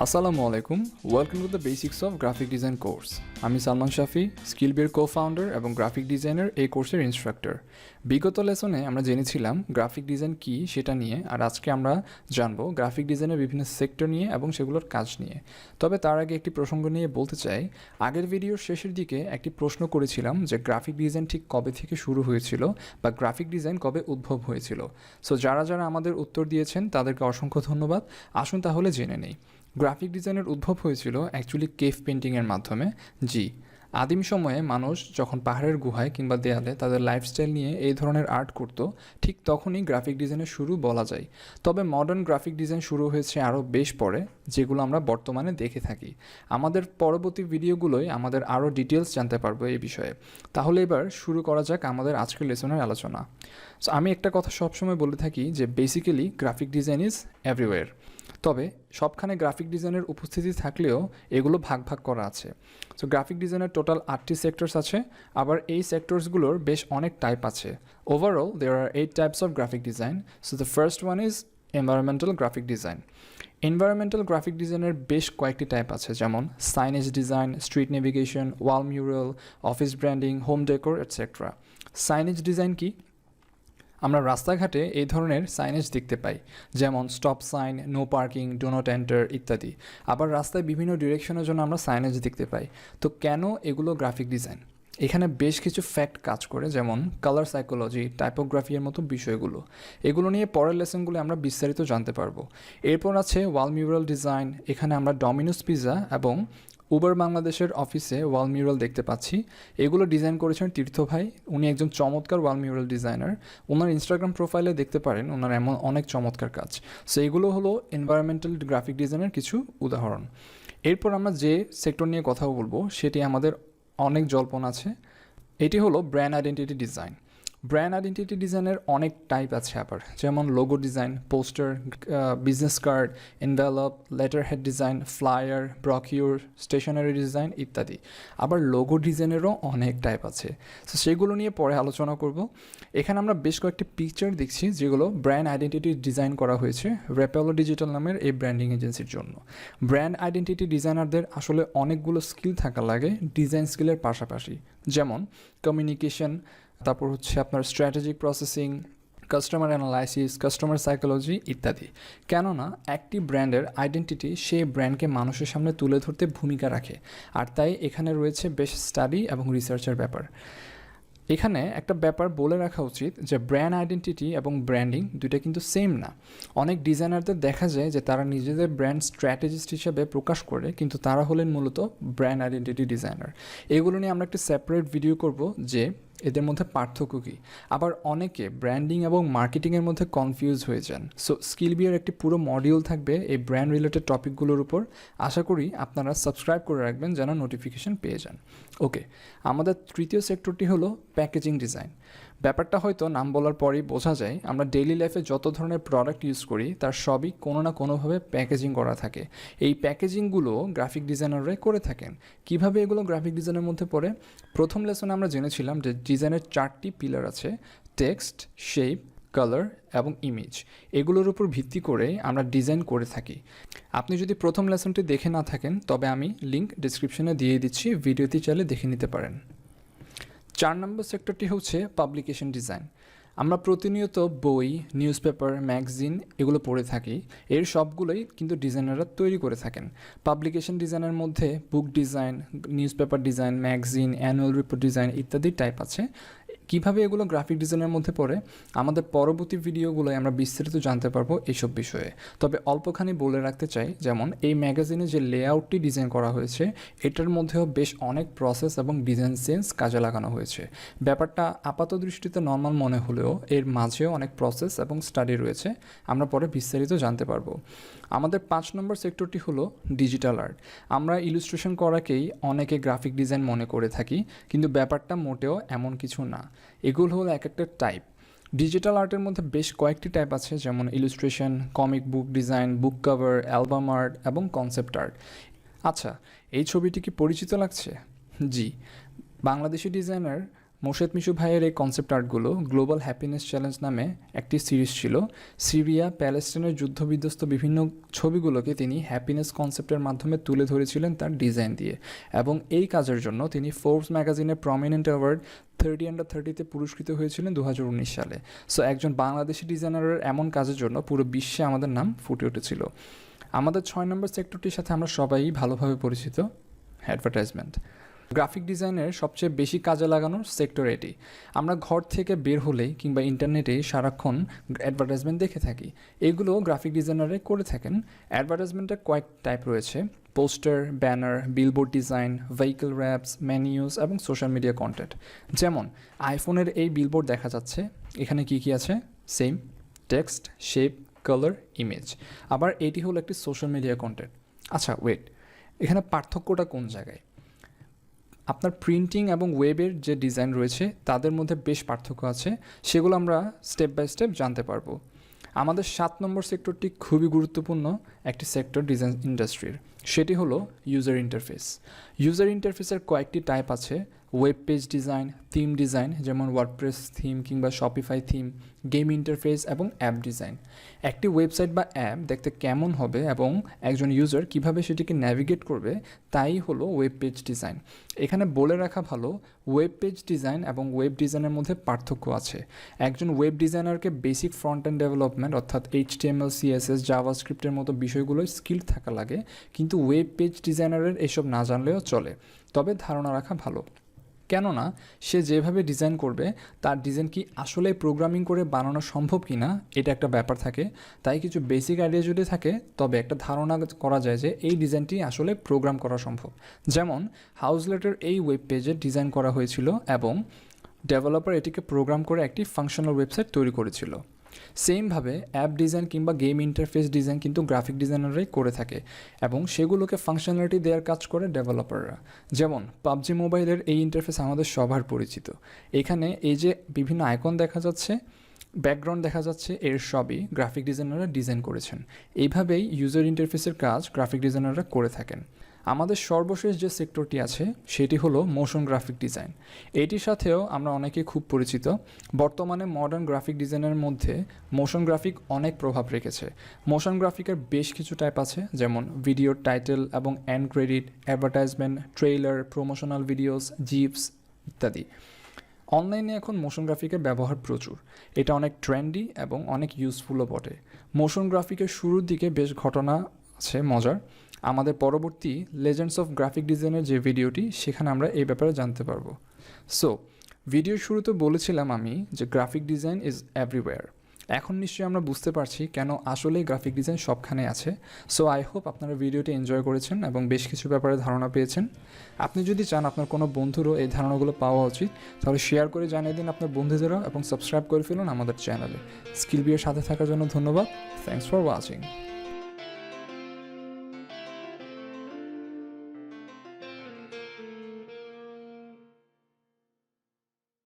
আসসালামু আলাইকুম, welcome to the basics of graphic design course. আমি সালমান শাফি, স্কিলবের কো-ফাউন্ডার এবং গ্রাফিক ডিজাইনার এই কোর্সের ইনস্ট্রাক্টর। বিগত লেসনে আমরা জেনেছিলাম গ্রাফিক ডিজাইন কী সেটা নিয়ে, আর আজকে আমরা জানবো গ্রাফিক ডিজাইনের বিভিন্ন সেক্টর নিয়ে এবং সেগুলোর কাজ নিয়ে। তবে তার আগে একটি প্রসঙ্গ নিয়ে বলতে চাই, আগের ভিডিওর শেষের দিকে একটি প্রশ্ন করেছিলাম যে গ্রাফিক ডিজাইন ঠিক কবে থেকে শুরু হয়েছিল বা গ্রাফিক ডিজাইন কবে উদ্ভব হয়েছিল। সো যারা যারা আমাদের উত্তর দিয়েছেন তাদেরকে অসংখ্য ধন্যবাদ। আসুন তাহলে জেনে নেই। গ্রাফিক ডিজাইনের উদ্ভব হয়েছিল অ্যাকচুয়ালি কেভ পেন্টিংয়ের মাধ্যমে। জি, আদিম সময়ে মানুষ যখন পাহাড়ের গুহায় কিংবা দেয়ালে তাদের লাইফস্টাইল নিয়ে এই ধরনের আর্ট করত, ঠিক তখনই গ্রাফিক ডিজাইনের শুরু বলা যায়। তবে মডার্ন গ্রাফিক ডিজাইন শুরু হয়েছে আরও বেশ পরে, যেগুলো আমরা বর্তমানে দেখে থাকি। আমাদের পরবর্তী ভিডিওগুলোয় আমাদের আরও ডিটেলস জানতে পারবো এই বিষয়ে। তাহলে এবার শুরু করা যাক আমাদের আজকের লেসনের আলোচনা। সো আমি একটা কথা সবসময় বলে থাকি যে basically graphic design is everywhere. তবে সবখানে গ্রাফিক ডিজাইনের উপস্থিতি থাকলেও এগুলো ভাগ ভাগ করা আছে। সো গ্রাফিক ডিজাইনের টোটাল 8টি সেক্টরস আছে, আবার এই সেক্টরসগুলোর বেশ অনেক টাইপ আছে। Overall there are 8 types of graphic design. So the first one is environmental graphic design. Environmental graphic ডিজাইনের বেশ কয়েকটি টাইপ আছে, যেমন signage design, street navigation, wall mural, office branding, home decor etcetera. Signage design কি? আমরা রাস্তাঘাটে এই ধরনের সাইনেজ দেখতে পাই, যেমন stop sign, no parking, do not enter ইত্যাদি। আবার রাস্তায় বিভিন্ন ডিরেকশনের জন্য আমরা সাইনেজ দেখতে পাই। তো কেন এগুলো গ্রাফিক ডিজাইন? এখানে বেশ কিছু ফ্যাক্ট কাজ করে, যেমন কালার সাইকোলজি, টাইপোগ্রাফি এর মতো বিষয়গুলো। এগুলো নিয়ে পরের লেসনগুলো আমরা বিস্তারিত জানতে পারবো। এরপর আছে ওয়াল মিউরাল ডিজাইন। এখানে আমরা ডমিনোস পিৎজা এবং উবার বাংলাদেশের অফিসে ওয়াল মিউরাল দেখতে পাচ্ছি। এগুলো ডিজাইন করেছেন তীর্থ ভাই। উনি একজন চমৎকার ওয়াল মিউরাল ডিজাইনার। ওনার ইনস্টাগ্রাম প্রোফাইলে দেখতে পারেন ওনার এমন অনেক চমৎকার কাজ। সো এগুলো হলো এনভায়রনমেন্টাল গ্রাফিক ডিজাইনের কিছু উদাহরণ। এরপর আমরা যে সেক্টর নিয়ে কথা বলবো সেটি আমাদের অনেক জল্পনা আছে। এটি হলো brand identity design. Brand identity ডিজাইনের অনেক টাইপ আছে আবার, যেমন logo design, poster, business card, envelope, letterhead design, flyer, brochure, stationery design ইত্যাদি। আবার লোগো ডিজাইনেরও অনেক টাইপ আছে। সো সেগুলো নিয়ে পরে আলোচনা করব। এখানে আমরা বেশ কয়েকটি পিকচার দেখছি যেগুলো ব্র্যান্ড আইডেন্টিটি ডিজাইন করা হয়েছে রেপেলো ডিজিটাল নামের এই ব্র্যান্ডিং এজেন্সির জন্য। ব্র্যান্ড আইডেন্টিটি ডিজাইনারদের আসলে অনেকগুলো স্কিল থাকা লাগে ডিজাইন স্কিলের পাশাপাশি, যেমন কমিউনিকেশন, তারপর হচ্ছে আপনার strategic processing, customer analysis, customer psychology ইত্যাদি। কেননা একটি ব্র্যান্ডের আইডেন্টিটি সেই ব্র্যান্ডকে মানুষের সামনে তুলে ধরতে ভূমিকা রাখে, আর তাই এখানে রয়েছে বেশ স্টাডি এবং রিসার্চের ব্যাপার। এখানে একটা ব্যাপার বলে রাখা উচিত যে ব্র্যান্ড আইডেন্টিটি এবং ব্র্যান্ডিং দুইটা কিন্তু সেম না। অনেক ডিজাইনারদের দেখা যায় যে তারা নিজেদের ব্র্যান্ড স্ট্র্যাটেজিস্ট হিসেবে প্রকাশ করে, কিন্তু তারা হলেন মূলত ব্র্যান্ড আইডেন্টিটি ডিজাইনার। এগুলো নিয়ে আমরা একটা সেপারেট ভিডিও করব যে এদের মধ্যে পার্থক্য কী। আবার অনেকে ব্র্যান্ডিং এবং মার্কেটিংয়ের মধ্যে কনফিউজ হয়ে যান। সো স্কিলবিয়ার একটি পুরো মডিউল থাকবে এই ব্র্যান্ড রিলেটেড টপিকগুলোর উপর। আশা করি আপনারা সাবস্ক্রাইব করে রাখবেন যেন নোটিফিকেশন পেয়ে যান। ওকে, আমাদের তৃতীয় সেক্টরটি হলো প্যাকেজিং ডিজাইন। ব্যাপারটা হয়তো নাম বলার পরেই বোঝা যায়, আমরা ডেইলি লাইফে যত ধরনের প্রোডাক্ট ইউজ করি তার সবই কোনো না কোনোভাবে প্যাকেজিং করা থাকে। এই প্যাকেজিংগুলো গ্রাফিক ডিজাইনাররাই করে থাকেন। কিভাবে এগুলো গ্রাফিক ডিজাইনের মধ্যে পড়ে? প্রথম লেসনে আমরা জেনেছিলাম যে ডিজাইনের 4টি পিলার আছে: টেক্সট, শেপ, কালার এবং ইমেজ। এগুলোর উপর ভিত্তি করে আমরা ডিজাইন করে থাকি। আপনি যদি প্রথম লেসনটি দেখে না থাকেন তবে আমি লিঙ্ক ডিসক্রিপশনে দিয়ে দিচ্ছি, ভিডিওটি চাইলে দেখে নিতে পারেন। 4 নম্বর সেক্টরটি হচ্ছে পাবলিকেশন ডিজাইন। আমরা প্রতিনিয়ত বই, নিউজ পেপার, ম্যাগাজিন এগুলো পড়ে থাকি। এর সবগুলোই কিন্তু ডিজাইনাররা তৈরি করে থাকেন। পাবলিকেশন ডিজাইনের মধ্যে book design, newspaper design, magazine, annual report design ইত্যাদি টাইপ আছে। কীভাবে এগুলো গ্রাফিক ডিজাইনের মধ্যে পড়ে আমাদের পরবর্তী ভিডিওগুলোয় আমরা বিস্তারিত জানতে পারবো এইসব বিষয়ে। তবে অল্পখানি বলে রাখতে চাই, যেমন এই ম্যাগাজিনে যে লেআউটটি ডিজাইন করা হয়েছে এটার মধ্যেও বেশ অনেক প্রসেস এবং ডিজাইন সেন্স কাজে লাগানো হয়েছে। ব্যাপারটা আপাত দৃষ্টিতে নর্মাল মনে হলেও এর মাঝেও অনেক প্রসেস এবং স্টাডি রয়েছে, আমরা পরে বিস্তারিত জানতে পারবো। আমাদের 5 নম্বর সেক্টরটি হলো ডিজিটাল আর্ট। আমরা ইলুস্ট্রেশন করাকেই অনেকে গ্রাফিক ডিজাইন মনে করে থাকি, কিন্তু ব্যাপারটা মোটেও এমন কিছু না। এগুলো হলো এক একটা টাইপ। ডিজিটাল আর্টের মধ্যে বেশ কয়েকটি টাইপ আছে, যেমন ইলুস্ট্রেশন, কমিক বুক ডিজাইন, বুক কভার, অ্যালবাম আর্ট এবং কনসেপ্ট আর্ট। আচ্ছা, এই ছবিটি কি পরিচিত লাগছে? জি, বাংলাদেশি ডিজাইনার মোর্শেদ মিশু ভাইয়ের এই কনসেপ্ট আর্টগুলো গ্লোবাল হ্যাপিনেস চ্যালেঞ্জ নামে একটি সিরিজ ছিল। সিরিয়া প্যালেস্টাইনের যুদ্ধবিধ্বস্ত বিভিন্ন ছবিগুলোকে তিনি হ্যাপিনেস কনসেপ্টের মাধ্যমে তুলে ধরেছিলেন তার ডিজাইন দিয়ে, এবং এই কাজের জন্য তিনি ফোর্বস ম্যাগাজিনের প্রমিনেন্ট অ্যাওয়ার্ড 30/30 পুরস্কৃত হয়েছিলেন 2019 সালে। সো একজন বাংলাদেশি ডিজাইনারের এমন কাজের জন্য পুরো বিশ্বে আমাদের নাম ফুটে উঠেছিল। আমাদের 6 নম্বর সেক্টরটির সাথে আমরা সবাই ভালোভাবে পরিচিত, অ্যাডভার্টাইজমেন্ট। গ্রাফিক ডিজাইনের সবচেয়ে বেশি কাজে লাগানোর সেক্টর এটি। আমরা ঘর থেকে বের হলেই কিংবা ইন্টারনেটে সারাক্ষণ অ্যাডভার্টাইজমেন্ট দেখে থাকি। এগুলো গ্রাফিক ডিজাইনারে করে থাকেন। অ্যাডভার্টাইজমেন্টের কয়েক টাইপ রয়েছে: poster, banner, billboard design, vehicle wraps, menus এবং সোশ্যাল মিডিয়া কন্টেন্ট। যেমন আইফোনের এই বিলবোর্ড দেখা যাচ্ছে, এখানে কি কি আছে? Same text, shape, colour, image. আবার এটি হলো একটি সোশ্যাল মিডিয়া কন্টেন্ট। আচ্ছা ওয়েট, এখানে পার্থক্যটা কোন জায়গায়? আপনার প্রিন্টিং এবং ওয়েবের যে ডিজাইন রয়েছে তাদের মধ্যে বেশ পার্থক্য আছে, সেগুলো আমরা স্টেপ বাই স্টেপ জানতে পারবো। আমাদের 7 নম্বর সেক্টরটি খুবই গুরুত্বপূর্ণ একটি সেক্টর ডিজাইন ইন্ডাস্ট্রির, সেটি হলো ইউজার ইন্টারফেস। ইউজার ইন্টারফেসের কয়েকটি টাইপ আছে: web page design, theme design যেমন ওয়ার্ডপ্রেস থিম কিংবা শপিফাই থিম, গেম ইন্টারফেস এবং অ্যাপ ডিজাইন। একটি ওয়েবসাইট বা অ্যাপ দেখতে কেমন হবে এবং একজন ইউজার কিভাবে সেটিকে ন্যাভিগেট করবে, তাই হলো ওয়েব পেজ ডিজাইন। এখানে বলে রাখা ভালো, ওয়েব পেজ ডিজাইন এবং ওয়েব ডিজাইনের মধ্যে পার্থক্য আছে। একজন ওয়েব ডিজাইনারকে বেসিক ফ্রন্ট এন্ড ডেভেলপমেন্ট অর্থাৎ HTML, CSS, জাভাস্ক্রিপ্টের মতো বিষয়গুলোই স্কিল থাকা লাগে, কিন্তু ওয়েব পেজ ডিজাইনারের এসব না জানলেও চলে, তবে ধারণা রাখা ভালো। কেননা সে যেভাবে ডিজাইন করবে তার ডিজাইন কি আসলে প্রোগ্রামিং করে বানানো সম্ভব কি না, এটা একটা ব্যাপার থাকে। তাই কিছু বেসিক আইডিয়া যদি থাকে তবে একটা ধারণা করা যায় যে এই ডিজাইনটি আসলে প্রোগ্রাম করা সম্ভব। যেমন হাউসলেটের এই ওয়েব পেজে ডিজাইন করা হয়েছিল এবং ডেভেলপার এটিকে প্রোগ্রাম করে একটি ফাংশনাল ওয়েবসাইট তৈরি করেছিল। সেমভাবে অ্যাপ ডিজাইন কিংবা গেম ইন্টারফেস ডিজাইন কিন্তু গ্রাফিক ডিজাইনাররাই করে থাকে এবং সেগুলোকে ফাংশনালিটি দেওয়ার কাজ করে ডেভেলপাররা। যেমন পাবজি মোবাইলের এই ইন্টারফেস আমাদের সবার পরিচিত। এখানে এই যে বিভিন্ন আইকন দেখা যাচ্ছে, ব্যাকগ্রাউন্ড দেখা যাচ্ছে, এর সবই গ্রাফিক ডিজাইনাররা ডিজাইন করেছেন। এইভাবেই ইউজার ইন্টারফেসের কাজ গ্রাফিক ডিজাইনাররা করে থাকেন। আমাদের সর্বশেষ যে সেক্টরটি আছে সেটি হলো মোশন গ্রাফিক ডিজাইন। এটির সাথেও আমরা অনেকেই খুব পরিচিত। বর্তমানে মডার্ন গ্রাফিক ডিজাইনের মধ্যে মোশন গ্রাফিক অনেক প্রভাব রেখেছে। মোশন গ্রাফিকের বেশ কিছু টাইপ আছে, যেমন ভিডিওর টাইটেল এবং end credit, advertisement, trailer, promotional videos, GIFs ইত্যাদি। অনলাইনে এখন মোশন গ্রাফিকের ব্যবহার প্রচুর। এটা অনেক ট্রেন্ডি এবং অনেক ইউজফুলও বটে। মোশন গ্রাফিকের শুরুর দিকে বেশ ঘটনা আছে মজার। আমাদের পরবর্তী লেজেন্ডস অফ গ্রাফিক ডিজাইনের যে ভিডিওটি, সেখানে আমরা এই ব্যাপারে জানতে পারবো। সো ভিডিওর শুরুতে বলেছিলাম আমি যে গ্রাফিক ডিজাইন ইজ এভরিওয়্যার। এখন নিশ্চয়ই আমরা বুঝতে পারছি কেন আসলেই গ্রাফিক ডিজাইন সবখানে আছে। সো আই হোপ আপনারা ভিডিওটি এনজয় করেছেন এবং বেশ কিছু ব্যাপারে ধারণা পেয়েছেন। আপনি যদি চান আপনার কোনো বন্ধুরও এই ধারণাগুলো পাওয়া উচিত, তাহলে শেয়ার করে জানিয়ে দিন আপনার বন্ধুদেরও এবং সাবস্ক্রাইব করে ফেলুন আমাদের চ্যানেলে। স্কিলবির সাথে থাকার জন্য ধন্যবাদ। Thanks for watching.